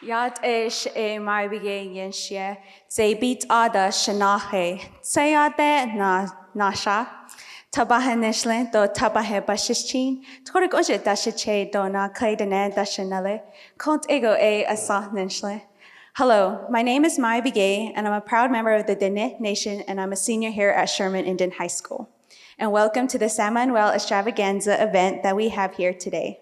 Yat ish e maribige yenshie, ze bit ada shanahe, sayate na nasha, tabahe nishle do tabahe bashichin, torik oje dashiche do na kaidane dashanele, kont ego e asah nishle. Hello, my name is Mai Bigay, and I'm a proud member of the Dene Nation, and I'm a senior here at Sherman Indian High School. And welcome to the San Manuel extravaganza event that we have here today.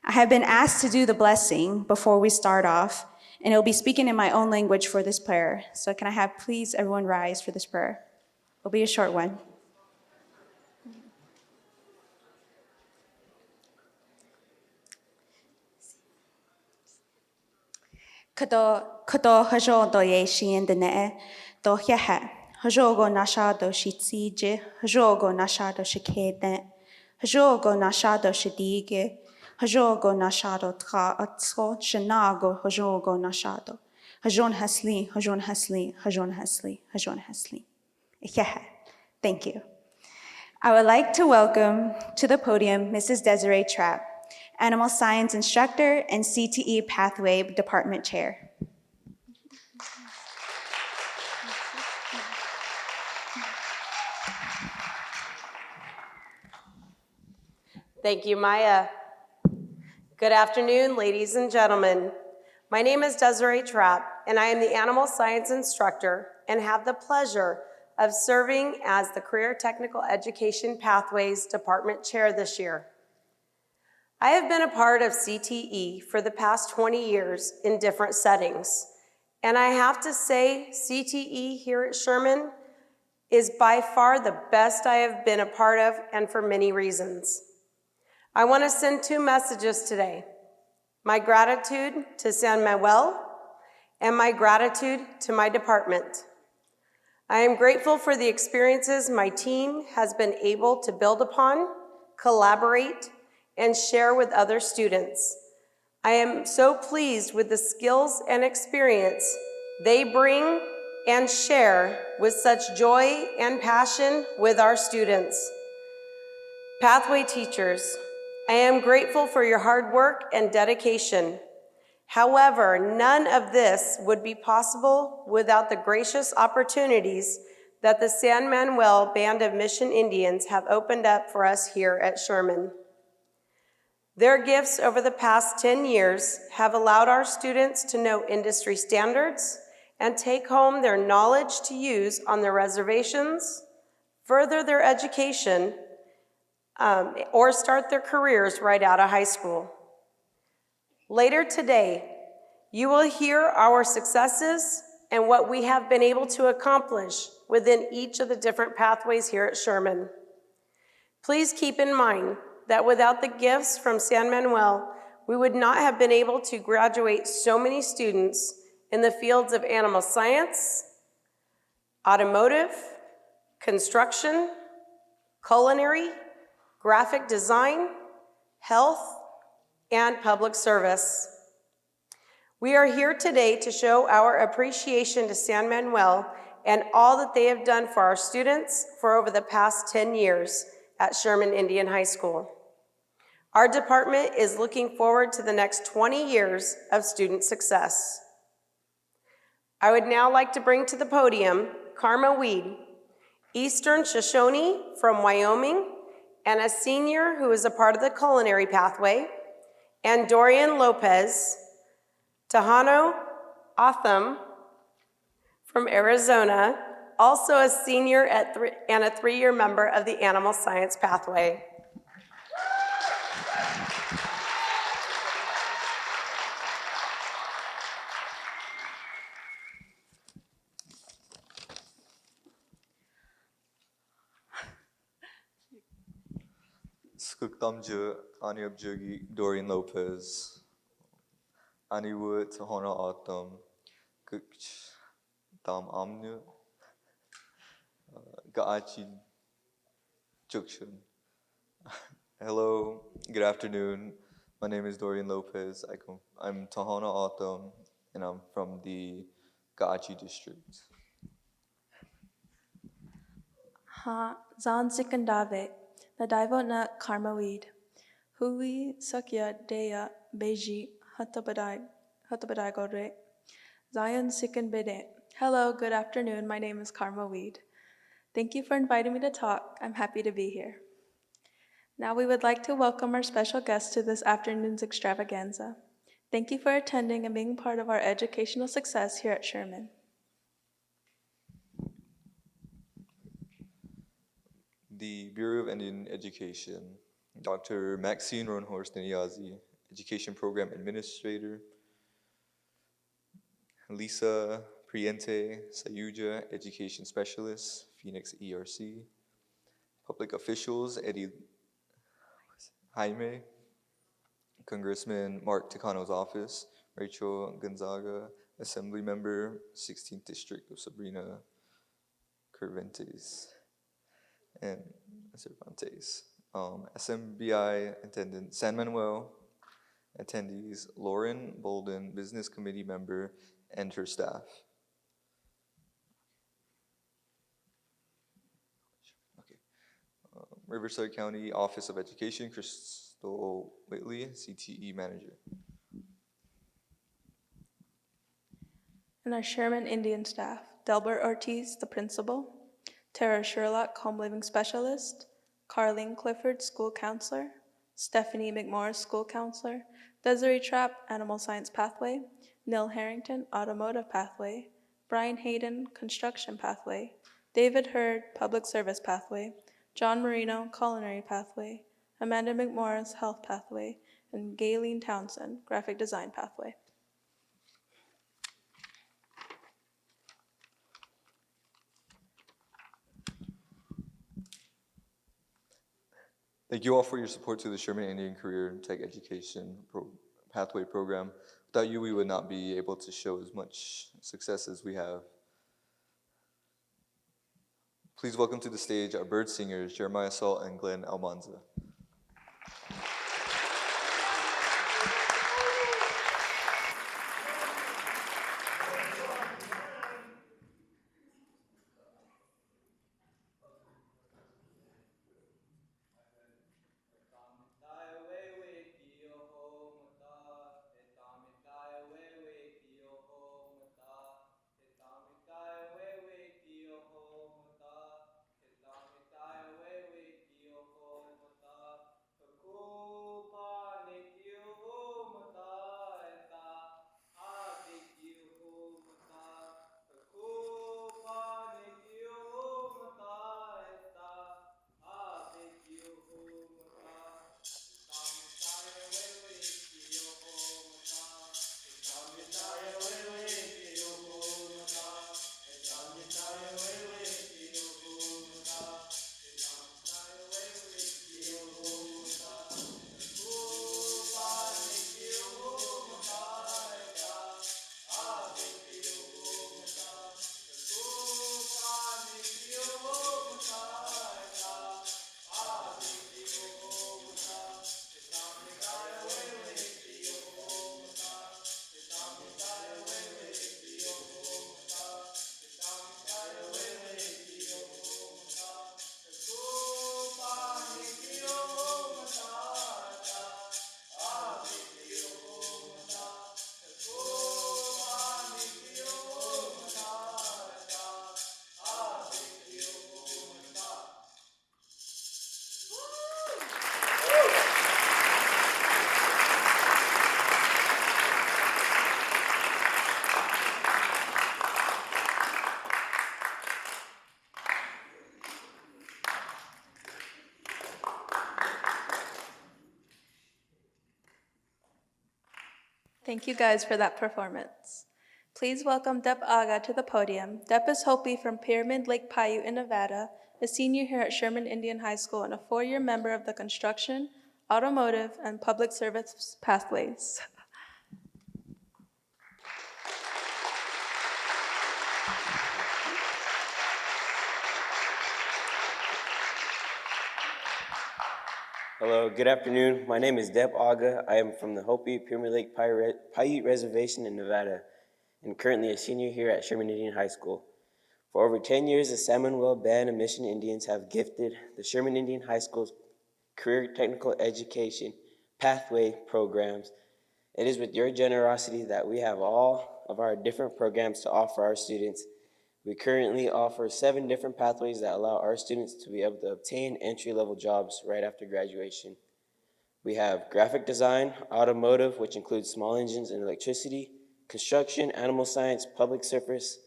I have been asked to do the blessing before we start off, and I'll be speaking in my own language for this prayer. So can I have please everyone rise for this prayer? It'll be a short one. Kado hajo do ye shien de ne do yaha. Hajo go nasha do shitsije, hajo go nasha do shikede, hajo go nasha do shidige, hajo go nasha do tra atso shanago hajo go nasha do. Hajon hasli, hajon hasli, hajon hasli, hajon hasli. Yaha. Thank you. I would like to welcome to the podium Mrs. Desiree Trapp, Animal Science Instructor and CTE Pathway Department Chair. Thank you, Maya. Good afternoon, ladies and gentlemen. My name is Desiree Trapp, and I am the Animal Science Instructor and have the pleasure of serving as the Career Technical Education Pathways Department Chair this year. I have been a part of CTE for the past 20 years in different settings, and I have to say CTE here at Sherman is by far the best I have been a part of, and for many reasons. I want to send two messages today: my gratitude to San Manuel and my gratitude to my department. I am grateful for the experiences my team has been able to build upon, collaborate, and share with other students. I am so pleased with the skills and experience they bring and share with such joy and passion with our students. Pathway teachers, I am grateful for your hard work and dedication. However, none of this would be possible without the gracious opportunities that the San Manuel Band of Mission Indians have opened up for us here at Sherman. Their gifts over the past 10 years have allowed our students to know industry standards and take home their knowledge to use on their reservations, further their education, or start their careers right out of high school. Later today, you will hear our successes and what we have been able to accomplish within each of the different pathways here at Sherman. Please keep in mind that without the gifts from San Manuel, we would not have been able to graduate so many students in the fields of animal science, automotive, construction, culinary, graphic design, health, and public service. We are here today to show our appreciation to San Manuel and all that they have done for our students for over the past 10 years at Sherman Indian High School. Our department is looking forward to the next 20 years of student success. I would now like to bring to the podium Karma Weed, Eastern Shoshone from Wyoming, and a senior who is a part of the culinary pathway, and Dorian Lopez, Tejano Otham from Arizona, also a senior and a 3-year member of the Animal Science Pathway. Skukdamju Aniabjugi Dorian Lopez, Aniwood Tahona Autumn, Kukch Dam Amnu, Gaachi Jukshin. Hello, good afternoon. My name is Dorian Lopez. I'm Tahona Autumn, and I'm from the Gaachi district. Ha Zanzikandave, Nadivo na Karmaweed, Hui Sakya Dea Beji Hatabadai Hotabadagore. Zion Sikin Bide. Hello, good afternoon. My name is Karma Weed. Thank you for inviting me to talk. I'm happy to be here. Now we would like to welcome our special guest to this afternoon's extravaganza. Thank you for attending and being part of our educational success here at Sherman. The Bureau of Indian Education, Dr. Maxine Ronhorst Niazi, Education Program Administrator, Lisa Priente Sayuja, Education Specialist, Phoenix ERC, Public Officials, Eddie Jaime, Congressman Mark Takano's office, Rachel Gonzaga, Assembly Member, 16th District of Sabrina Cervantes, and Cervantes. SMBI Attendant San Manuel, attendees Lauren Bolden, Business Committee Member, and her staff. Okay. Riverside County Office of Education, Crystal Whitley, CTE Manager. And our Sherman Indian staff, Delbert Ortiz, the principal, Tara Sherlock, Home Living Specialist, Carlene Clifford, School Counselor, Stephanie McMorris, School Counselor, Desiree Trapp, Animal Science Pathway, Neil Harrington, Automotive Pathway, Brian Hayden, Construction Pathway, David Hurd, Public Service Pathway, John Marino, Culinary Pathway, Amanda McMorris, Health Pathway, and Gayleen Townsend, Graphic Design Pathway. Thank you all for your support to the Sherman Indian Career Tech Education Pathway Program. Without you, we would not be able to show as much success as we have. Please welcome to the stage our bird singers, Jeremiah Salt and Glenn Almanza. Thank you guys for that performance. Please welcome Dep Aga to the podium. Dep is Hopi from Pyramid Lake Paiute in Nevada, a senior here at Sherman Indian High School and a four-year member of the Construction, Automotive, and Public Service Pathways. Hello, good afternoon. My name is Deb Aga. I am from the Hopi Pyramid Lake Paiute Reservation in Nevada and currently a senior here at Sherman Indian High School. For over 10 years, the San Manuel Band of Mission Indians have gifted the Sherman Indian High School's Career Technical Education Pathway programs It is with your generosity that we have all of our different programs to offer our students. We currently offer 7 different pathways that allow our students to be able to obtain entry-level jobs right after graduation. We have graphic design, automotive, which includes small engines and electricity, construction, animal science, public service,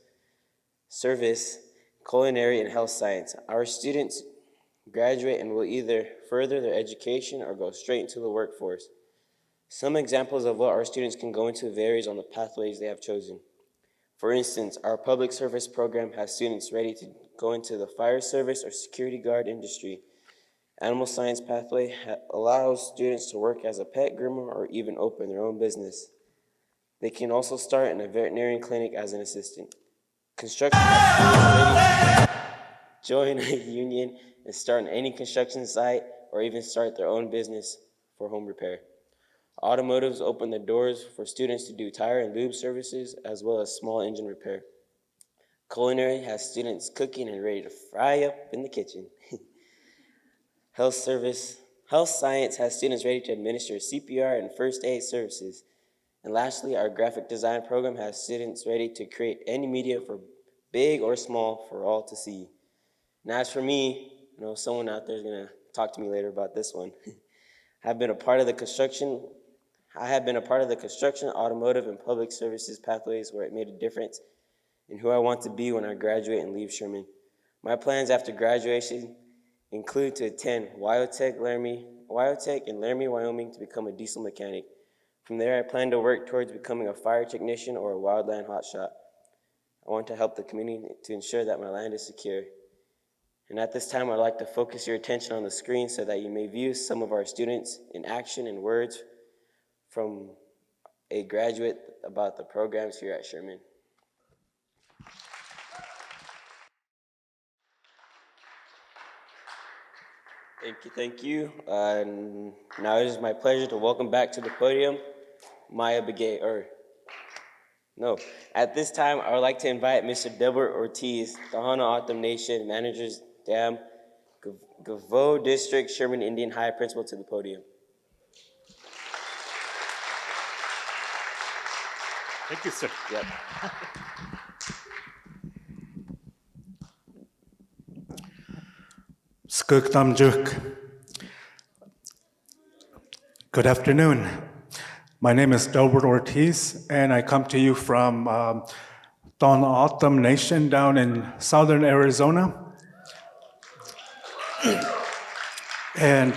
culinary, and health science. Our students graduate and will either further their education or go straight into the workforce. Some examples of what our students can go into varies on the pathways they have chosen. For instance, our public service program has students ready to go into the fire service or security guard industry. Animal science pathway allows students to work as a pet groomer or even open their own business. They can also start in a veterinarian clinic as an assistant. Construction has students ready to join a union and start on any construction site or even start their own business for home repair. Automotives open the doors for students to do tire and lube services as well as small engine repair. Culinary has students cooking and ready to fry up in the kitchen. Health science has students ready to administer CPR and first aid services. And lastly, our graphic design program has students ready to create any media for big or small for all to see. And as for me, someone out there is gonna talk to me later about this one. I have been a part of the construction, automotive, and public services pathways where it made a difference in who I want to be when I graduate and leave Sherman. My plans after graduation include to attend Wyotech in Laramie, Wyoming to become a diesel mechanic. From there, I plan to work towards becoming a fire technician or a wildland hotshot. I want to help the community to ensure that my land is secure. And at this time, I'd like to focus your attention on the screen so that you may view some of our students in action and words from a graduate about the programs here at Sherman. Thank you. And now it is my pleasure to welcome back to the podium Maya Begay, At this time, I would like to invite Mr. Delbert Ortiz, Tohono O'odham Nation Managers Dam, Gavo District, Sherman Indian High Principal to the podium. Thank you, sir. Yep. Good afternoon. My name is Delbert Ortiz, and I come to you from Tohono O'odham Nation down in southern Arizona. And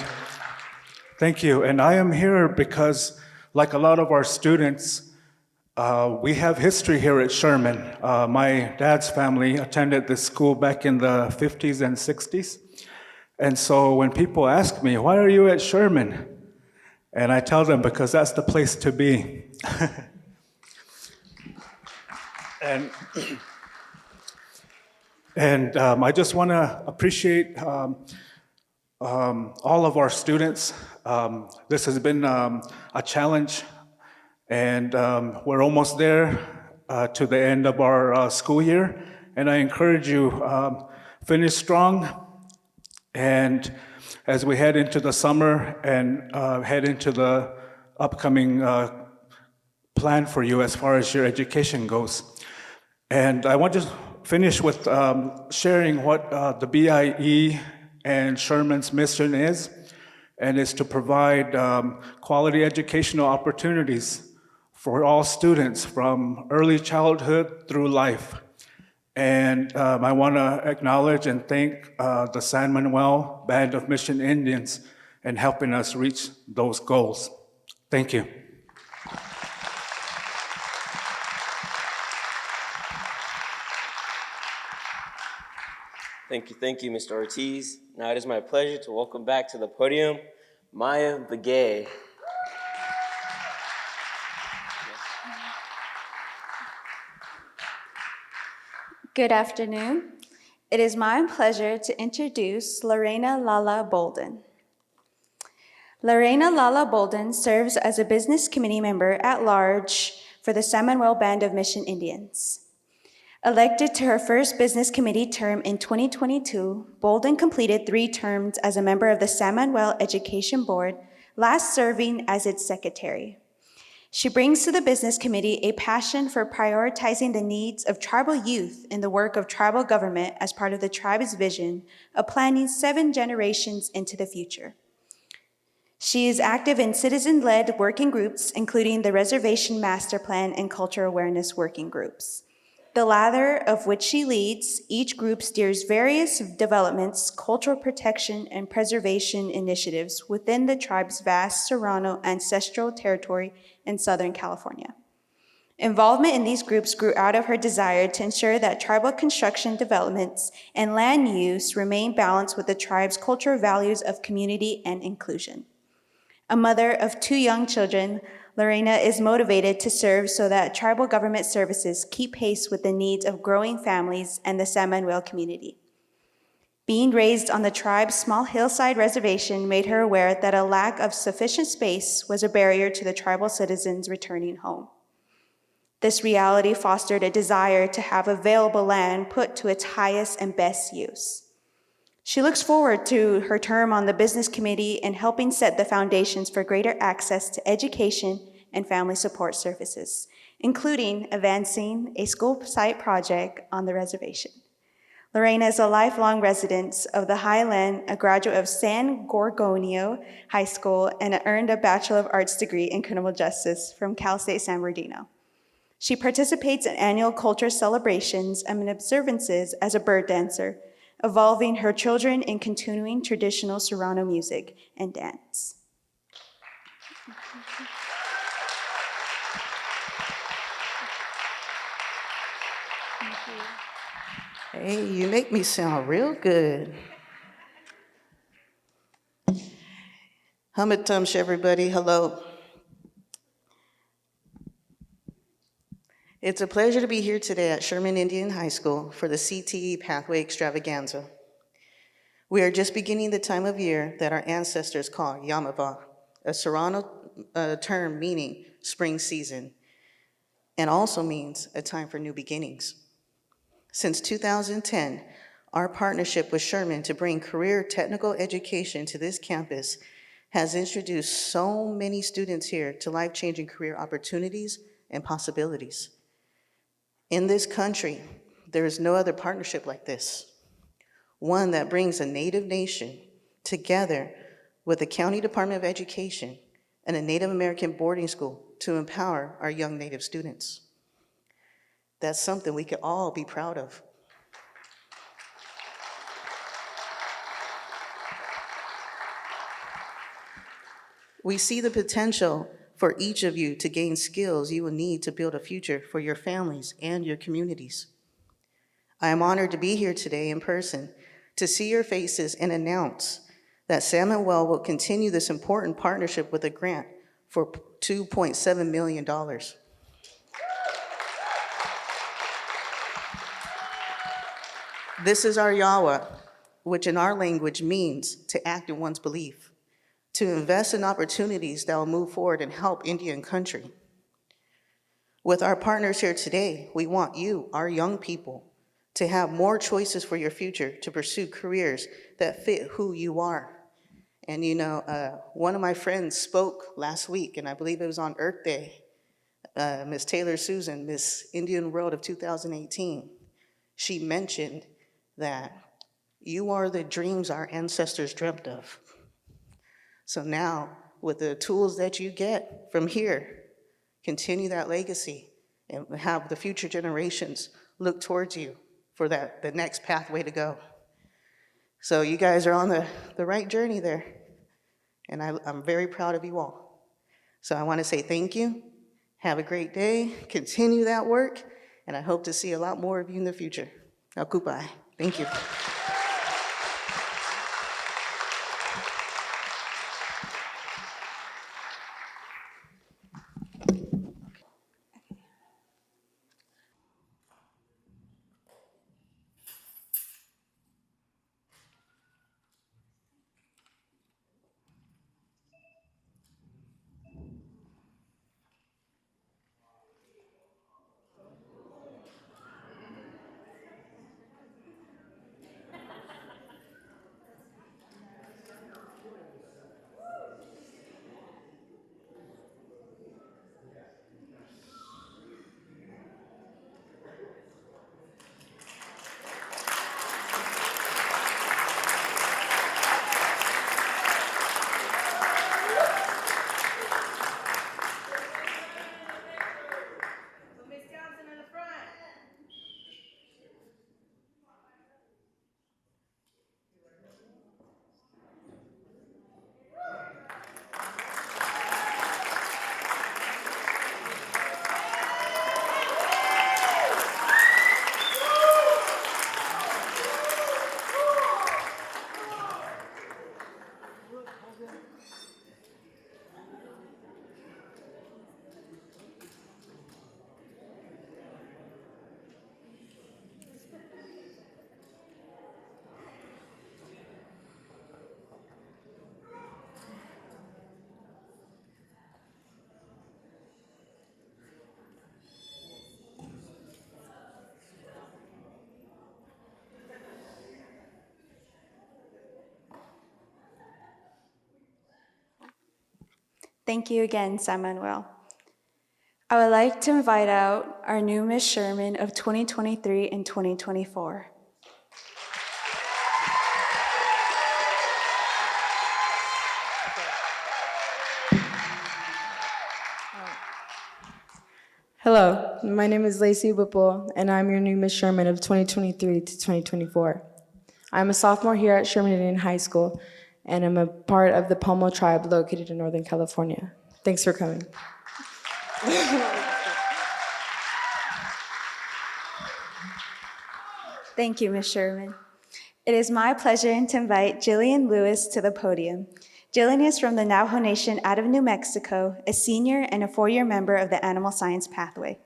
thank you. And I am here because, like a lot of our students, we have history here at Sherman. My dad's family attended this school back in the 50s and 60s. And so when people ask me, why are you at Sherman? And I tell them, because that's the place to be. And I just want to appreciate all of our students. This has been a challenge, and we're almost there to the end of our school year. And I encourage you, finish strong. And as we head into the summer and head into the upcoming plan for you as far as your education goes. And I want to finish with sharing what the BIE and Sherman's mission is, and it's to provide quality educational opportunities for all students from early childhood through life. And I want to acknowledge and thank the San Manuel Band of Mission Indians in helping us reach those goals. Thank you. Thank you, Mr. Ortiz. Now it is my pleasure to welcome back to the podium Maya Begay. Good afternoon. It is my pleasure to introduce Lorena Lala Bolden. Lorena Lala Bolden serves as a business committee member at large for the San Manuel Band of Mission Indians. Elected to her first business committee term in 2022, Bolden completed 3 terms as a member of the San Manuel Education Board, last serving as its secretary. She brings to the Business Committee a passion for prioritizing the needs of tribal youth in the work of tribal government as part of the tribe's vision of planning 7 generations into the future. She is active in citizen-led working groups, including the Reservation Master Plan and Culture Awareness Working Groups. The latter of which she leads, each group steers various developments, cultural protection, and preservation initiatives within the tribe's vast Serrano ancestral territory in Southern California. Involvement in these groups grew out of her desire to ensure that tribal construction developments and land use remain balanced with the tribe's cultural values of community and inclusion. A mother of 2 young children, Lorena is motivated to serve so that tribal government services keep pace with the needs of growing families and the San Manuel community. Being raised on the tribe's small hillside reservation made her aware that a lack of sufficient space was a barrier to the tribal citizens returning home. This reality fostered a desire to have available land put to its highest and best use. She looks forward to her term on the Business Committee and helping set the foundations for greater access to education and family support services, including advancing a school site project on the reservation. Lorena is a lifelong resident of the Highland, a graduate of San Gorgonio High School, and earned a Bachelor of Arts degree in Criminal Justice from Cal State San Bernardino. She participates in annual culture celebrations and observances as a bird dancer, involving her children in continuing traditional Serrano music and dance. Hey, you make me sound real good. Hamatumsh, everybody. Hello. It's a pleasure to be here today at Sherman Indian High School for the CTE Pathway Extravaganza. We are just beginning the time of year that our ancestors call Yamava, a Serrano term meaning spring season, and also means a time for new beginnings. Since 2010, our partnership with Sherman to bring career technical education to this campus has introduced so many students here to life-changing career opportunities and possibilities. In this country, there is no other partnership like this, one that brings a Native nation together with the County Department of Education and a Native American boarding school to empower our young Native students. That's something we could all be proud of. We see the potential for each of you to gain skills you will need to build a future for your families and your communities. I am honored to be here today in person to see your faces and announce that San Manuel will continue this important partnership with a grant for $2.7 million. This is our Yawa, which in our language means to act in one's belief, to invest in opportunities that will move forward and help Indian country. With our partners here today, we want you, our young people, to have more choices for your future, to pursue careers that fit who you are. And you know, one of my friends spoke last week, and I believe it was on Earth Day, Miss Taylor Susan, Miss Indian World of 2018. She mentioned that you are the dreams our ancestors dreamt of. So now, with the tools that you get from here, continue that legacy and have the future generations look towards you for the next pathway to go. So you guys are on the right journey there, and I'm very proud of you all. So I want to say thank you, have a great day, continue that work, and I hope to see a lot more of you in the future. Akupai. Thank you. Thank you again, Samuel. I would like to invite out our new Miss Sherman of 2023 and 2024. Hello, my name is Lacey Whipple, and I'm your new Miss Sherman of 2023 to 2024. I'm a sophomore here at Sherman Indian High School, and I'm a part of the Pomo tribe located in Northern California. Thanks for coming. Thank you, Ms. Sherman. It is my pleasure to invite Jillian Lewis to the podium. Jillian is from the Navajo Nation out of New Mexico, a senior and a four-year member of the Animal Science Pathway.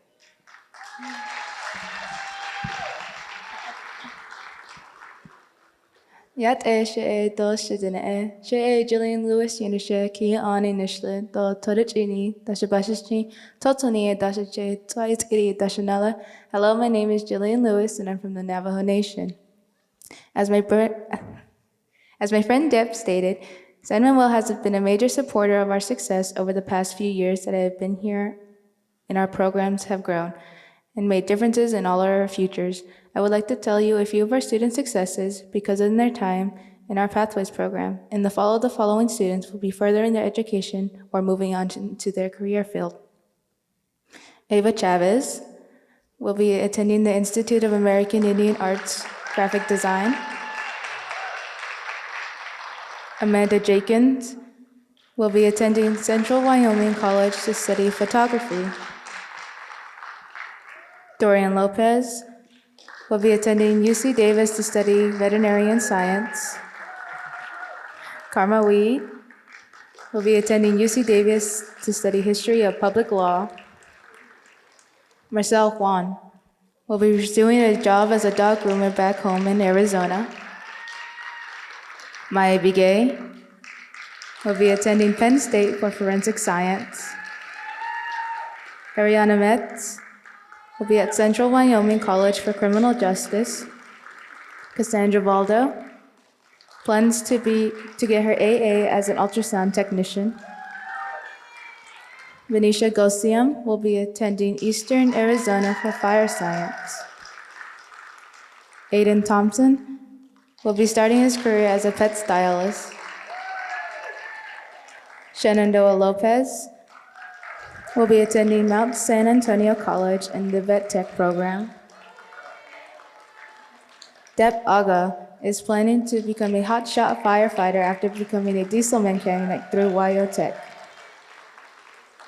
Yat she do shidine she Jillian Lewis Unisha ki on initially do Todachini, Dashabashini, Totoni, Dashache, Twitzkiri, Dashanella. Hello, my name is Jillian Lewis and I'm from the Navajo Nation. As my friend Deb stated, San Manuel has been a major supporter of our success over the past few years that I have been here, and our programs have grown and made differences in all our futures. I would like to tell you a few of our student successes because of their time in our Pathways program. In the fall, the following students will be furthering their education or moving on to their career field. Ava Chavez will be attending the Institute of American Indian Arts Graphic Design. Amanda Jenkins will be attending Central Wyoming College to study photography. Dorian Lopez will be attending UC Davis to study veterinarian science. Karma Weed will be attending UC Davis to study history of public law. Marcel Juan will be pursuing a job as a dog groomer back home in Arizona. Maya Bigay will be attending Penn State for forensic science. Ariana Metz will be at Central Wyoming College for Criminal Justice. Cassandra Baldo plans to get her AA as an ultrasound technician. Venetia Gosium will be attending Eastern Arizona for fire science. Aiden Thompson will be starting his career as a pet stylist. Shenandoah Lopez will be attending Mount San Antonio College in the Vet Tech program. Deb Aga is planning to become a hotshot firefighter after becoming a diesel mechanic through WyoTech.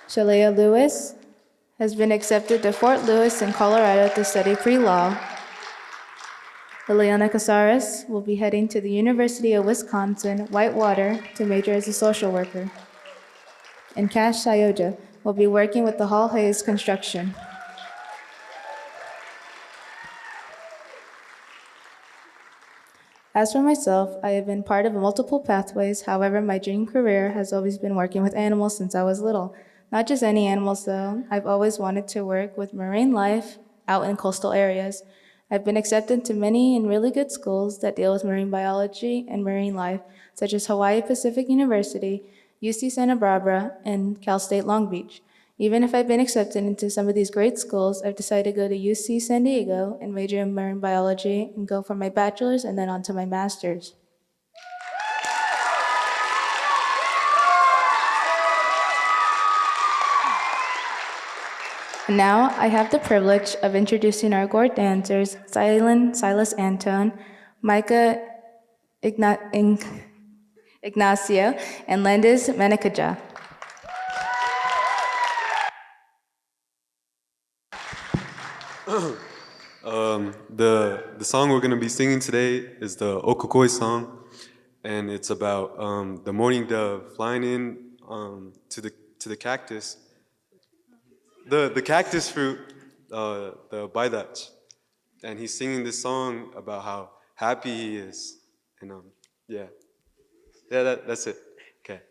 Shalea Lewis has been accepted to Fort Lewis in Colorado to study pre-law. Liliana Casares will be heading to the University of Wisconsin, Whitewater, to major as a social worker. And Cash Sayoja will be working with the Hall Hayes construction. As for myself, I have been part of multiple pathways. However, my dream career has always been working with animals since I was little. Not just any animals, though. I've always wanted to work with marine life out in coastal areas. I've been accepted to many and really good schools that deal with marine biology and marine life, such as Hawaii Pacific University, UC Santa Barbara, and Cal State Long Beach. Even if I've been accepted into some of these great schools, I've decided to go to UC San Diego and major in marine biology and go for my bachelor's and then on to my master's. And now I have the privilege of introducing our gourd dancers, Silas Antone, Micah Ignacio, and Landis Menikaja. The song we're gonna be singing today is the Okokoi song, and it's about the mourning dove flying in to the cactus, the cactus fruit, the baidach, and he's singing this song about how happy he is, and yeah, that's it. Okay.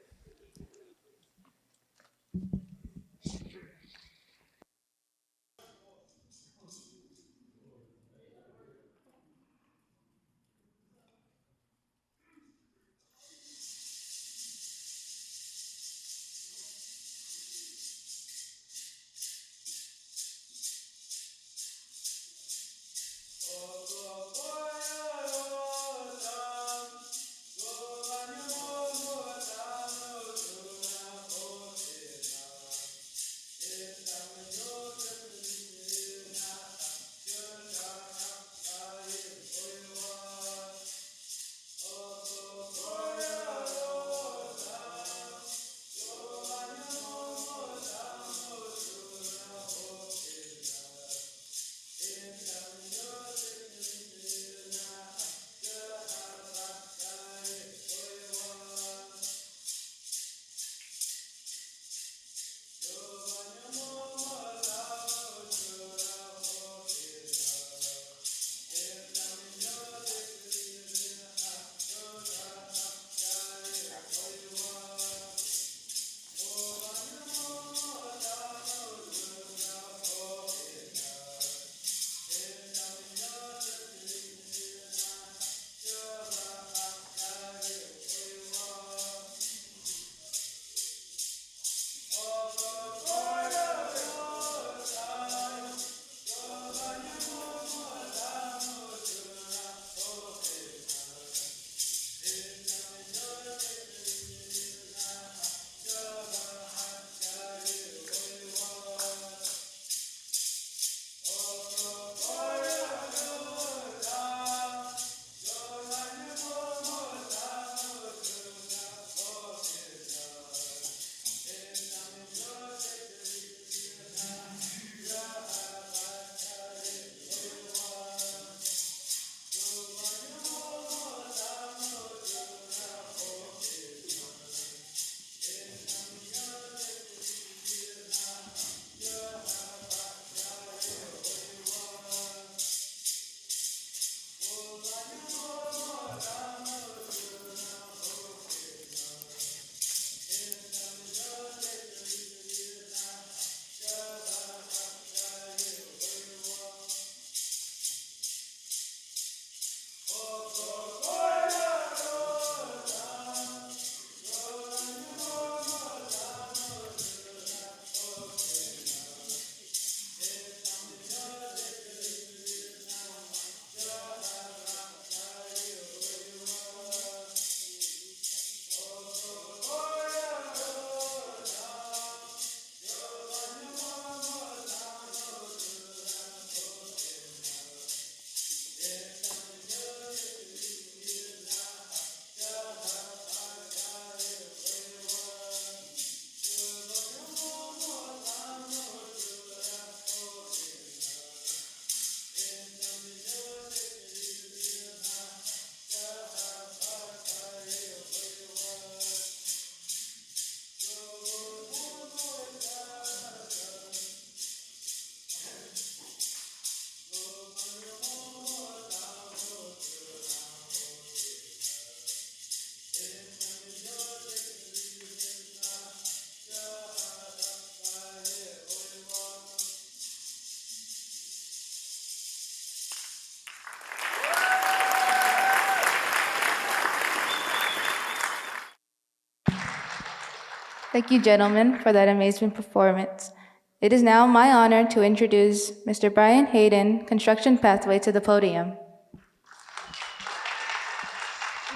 Thank you, gentlemen, for that amazing performance. It is now my honor to introduce Mr. Brian Hayden, Construction Pathway, to the podium. You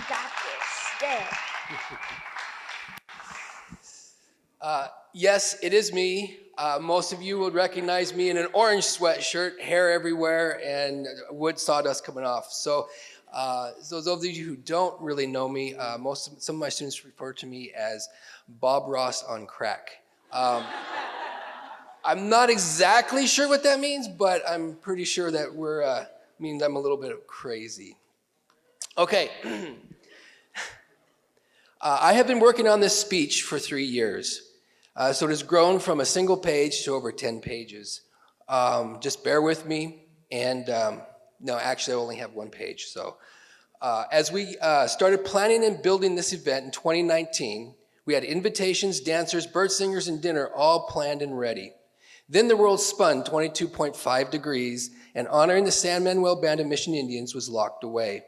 got this. Yeah. Yes, it is me. Most of you would recognize me in an orange sweatshirt, hair everywhere, and wood sawdust coming off. So those of you who don't really know me, some of my students refer to me as Bob Ross on crack. I'm not exactly sure what that means, but I'm pretty sure that means I'm a little bit crazy. Okay. I have been working on this speech for 3 years. So it has grown from a single page to over 10 pages. Just bear with me. And no, actually I only have 1 page. So as we started planning and building this event in 2019, we had invitations, dancers, bird singers, and dinner all planned and ready. Then the world spun 22.5 degrees, and honoring the San Manuel Band of Mission Indians was locked away.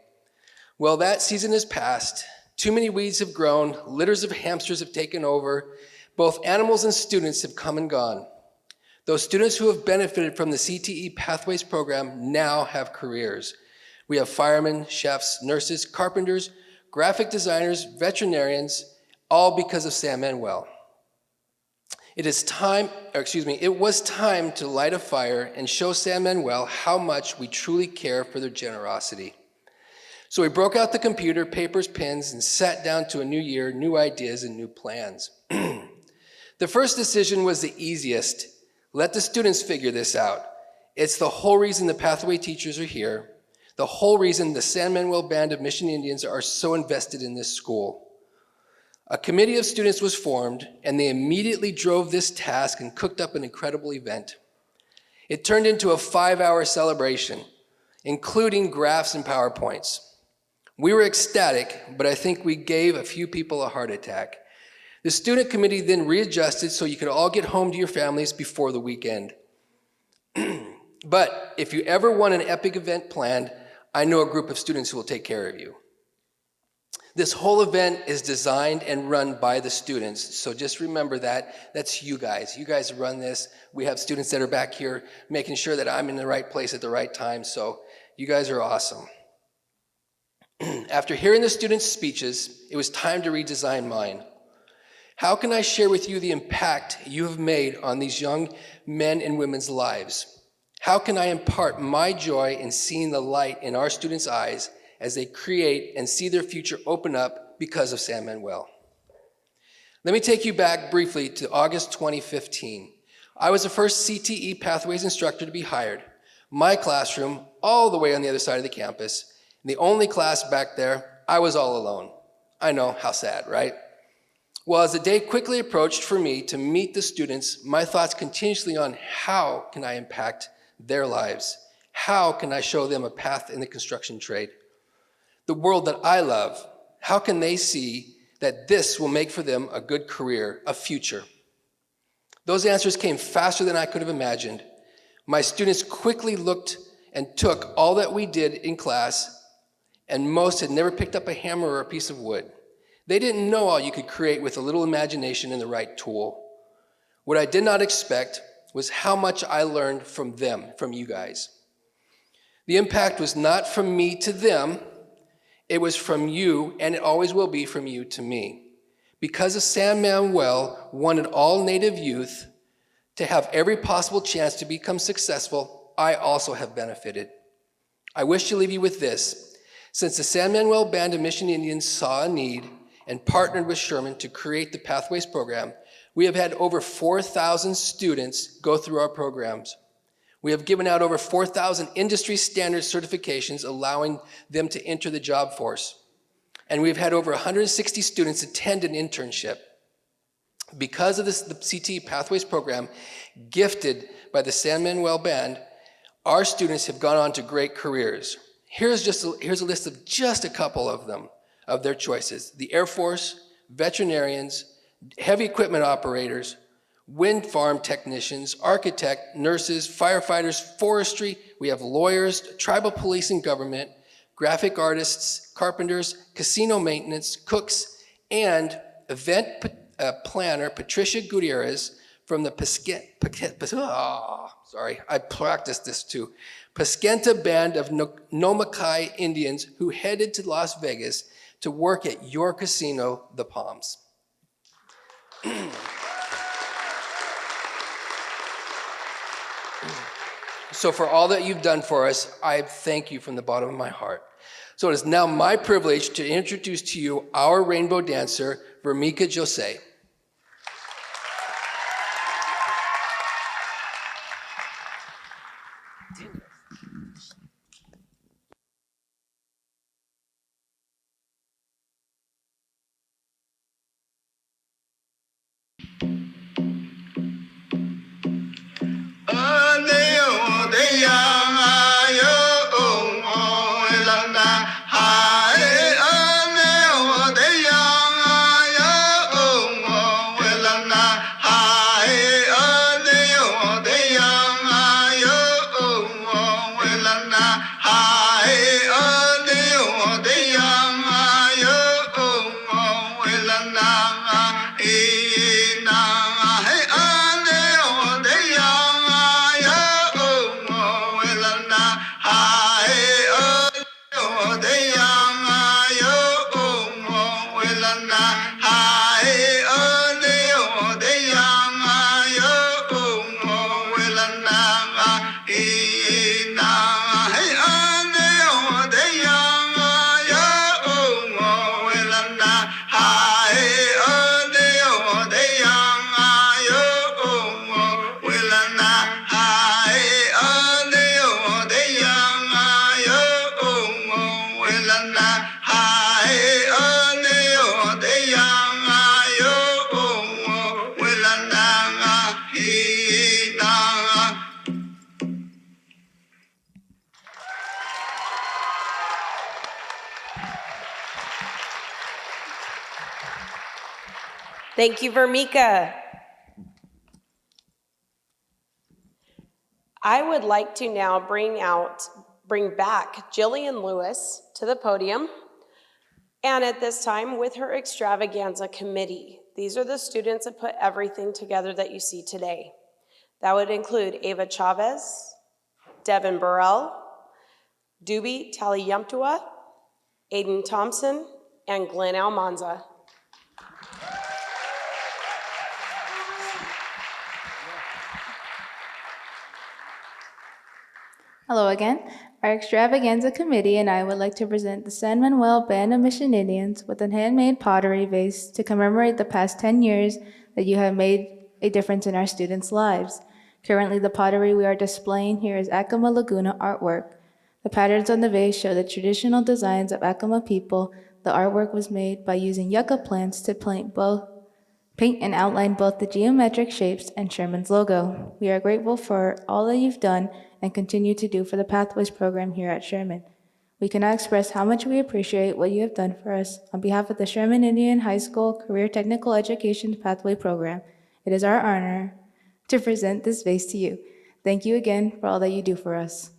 Well, that season has passed. Too many weeds have grown, litters of hamsters have taken over. Both animals and students have come and gone. Those students who have benefited from the CTE Pathways program now have careers. We have firemen, chefs, nurses, carpenters, graphic designers, veterinarians, all because of San Manuel. It was time to light a fire and show San Manuel how much we truly care for their generosity. So we broke out the computer, papers, pens, and sat down to a new year, new ideas, and new plans. The first decision was the easiest. Let the students figure this out. It's the whole reason the Pathway teachers are here, the whole reason the San Manuel Band of Mission Indians are so invested in this school. A committee of students was formed, and they immediately drove this task and cooked up an incredible event. It turned into a 5-hour celebration, including graphs and PowerPoints. We were ecstatic, but I think we gave a few people a heart attack. The student committee then readjusted so you could all get home to your families before the weekend. But if you ever want an epic event planned, I know a group of students who will take care of you. This whole event is designed and run by the students, so just remember that. That's you guys. You guys run this. We have students that are back here making sure that I'm in the right place at the right time, so you guys are awesome. After hearing the students' speeches, it was time to redesign mine. How can I share with you the impact you have made on these young men and women's lives? How can I impart my joy in seeing the light in our students' eyes as they create and see their future open up because of San Manuel? Let me take you back briefly to August 2015. I was the first CTE Pathways instructor to be hired. My classroom, all the way on the other side of the campus, the only class back there, I was all alone. I know, how sad, right? Well, as the day quickly approached for me to meet the students, my thoughts continuously on how can I impact their lives? How can I show them a path in the construction trade? The world that I love, how can they see that this will make for them a good career, a future? Those answers came faster than I could have imagined. My students quickly looked and took all that we did in class, and most had never picked up a hammer or a piece of wood. They didn't know all you could create with a little imagination and the right tool. What I did not expect was how much I learned from them, from you guys. The impact was not from me to them, it was from you, and it always will be from you to me. Because of San Manuel wanted all Native youth to have every possible chance to become successful, I also have benefited. I wish to leave you with this. Since the San Manuel Band of Mission Indians saw a need and partnered with Sherman to create the Pathways program, we have had over 4,000 students go through our programs. We have given out over 4,000 industry standard certifications, allowing them to enter the job force. And we've had over 160 students attend an internship. Because of this, the CTE Pathways program, gifted by the San Manuel Band, our students have gone on to great careers. Here's a list of just a couple of them, of their choices. The Air Force, veterinarians, heavy equipment operators, wind farm technicians, architect, nurses, firefighters, forestry. We have lawyers, tribal police and government, graphic artists, carpenters, casino maintenance, cooks, and event planner, Patricia Gutierrez, from the I practiced this too. Paskenta Band of Nomakai Indians who headed to Las Vegas to work at your casino, the Palms. So for all that you've done for us, I thank you from the bottom of my heart. So it is now my privilege to introduce to you our rainbow dancer, Vermika Jose. Thank you, Vermika. I would like to now bring back Jillian Lewis to the podium, and at this time with her extravaganza committee. These are the students that put everything together that you see today. That would include Ava Chavez, Devin Burrell, Dubi Taliyamtua, Aiden Thompson, and Glenn Almanza. Hello again. Our extravaganza committee and I would like to present the San Manuel Band of Mission Indians with a handmade pottery vase to commemorate the past 10 years that you have made a difference in our students' lives. Currently, the pottery we are displaying here is Acoma Laguna artwork. The patterns on the vase show the traditional designs of Acoma people. The artwork was made by using yucca plants to paint and outline both the geometric shapes and Sherman's logo. We are grateful for all that you've done and continue to do for the Pathways program here at Sherman. We cannot express how much we appreciate what you have done for us. On behalf of the Sherman Indian High School Career Technical Education Pathway Program, it is our honor to present this vase to you. Thank you again for all that you do for us.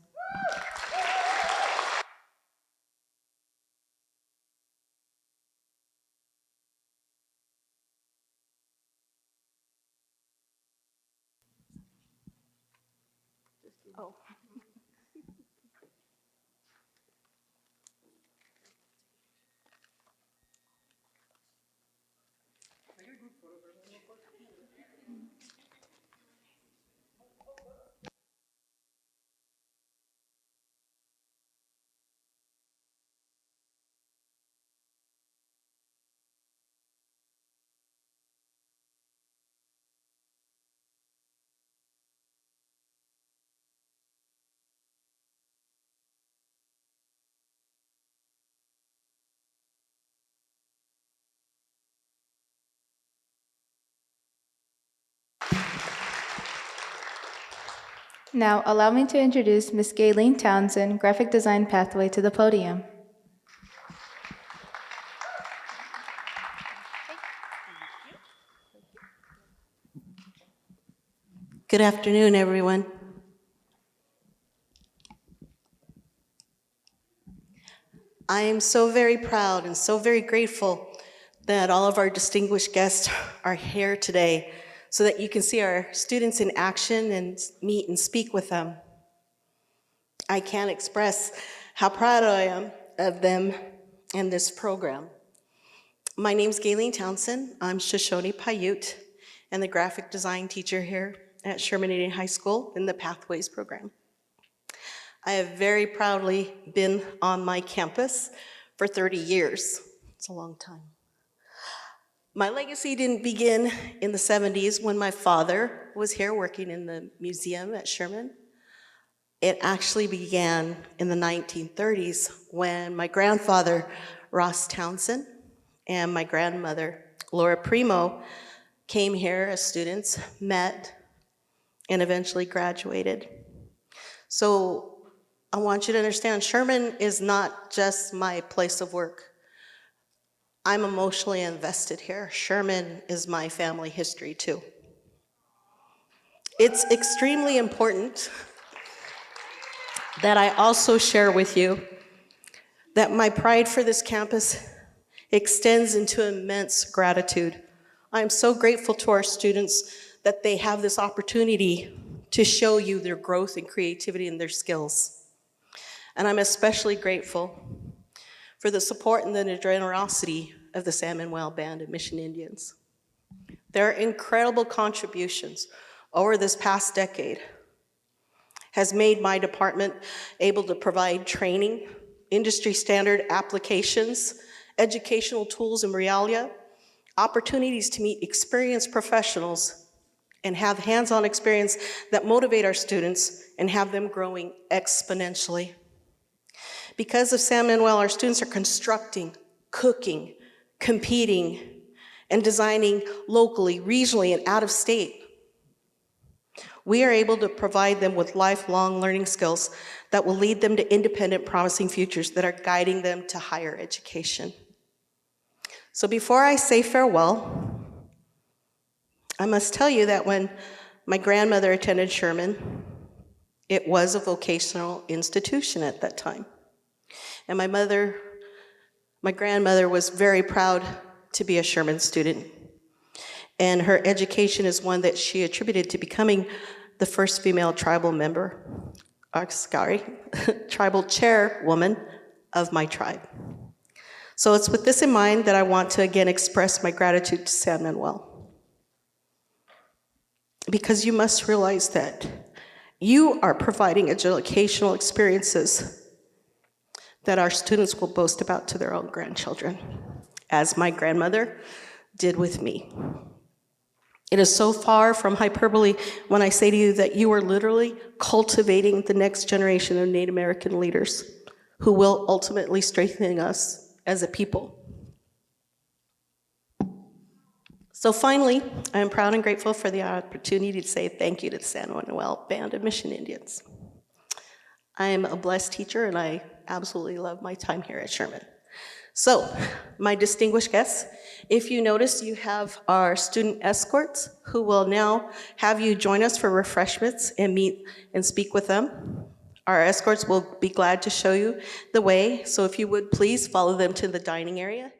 Now, allow me to introduce Ms. Gayleen Townsend, Graphic Design Pathway, to the podium. Good afternoon, everyone. I am so very proud and so very grateful that all of our distinguished guests are here today so that you can see our students in action and meet and speak with them. I can't express how proud I am of them and this program. My name's Gayleen Townsend. I'm Shoshone Paiute and the graphic design teacher here at Sherman Indian High School in the Pathways program. I have very proudly been on my campus for 30 years. It's a long time. My legacy didn't begin in the 70s when my father was here working in the museum at Sherman. It actually began in the 1930s when my grandfather, Ross Townsend, and my grandmother, Laura Primo, came here as students, met, and eventually graduated. So I want you to understand, Sherman is not just my place of work. I'm emotionally invested here. Sherman is my family history too. It's extremely important that I also share with you that my pride for this campus extends into immense gratitude. I'm so grateful to our students that they have this opportunity to show you their growth and creativity and their skills. And I'm especially grateful for the support and the generosity of the San Manuel Band of Mission Indians. Their incredible contributions over this past decade has made my department able to provide training, industry standard applications, educational tools and realia, opportunities to meet experienced professionals and have hands-on experience that motivate our students and have them growing exponentially. Because of San Manuel, our students are constructing, cooking, competing, and designing locally, regionally, and out of state. We are able to provide them with lifelong learning skills that will lead them to independent, promising futures that are guiding them to higher education. So before I say farewell, I must tell you that when my grandmother attended Sherman, it was a vocational institution at that time. And my grandmother was very proud to be a Sherman student. And her education is one that she attributed to becoming the first female tribal member, tribal chairwoman of my tribe. So it's with this in mind that I want to again express my gratitude to San Manuel. Because you must realize that you are providing educational experiences that our students will boast about to their own grandchildren, as my grandmother did with me. It is so far from hyperbole when I say to you that you are literally cultivating the next generation of Native American leaders who will ultimately strengthen us as a people. So finally, I am proud and grateful for the opportunity to say thank you to the San Manuel Band of Mission Indians. I am a blessed teacher and I absolutely love my time here at Sherman. So, my distinguished guests, if you notice, you have our student escorts who will now have you join us for refreshments and meet and speak with them. Our escorts will be glad to show you the way, so if you would please follow them to the dining area.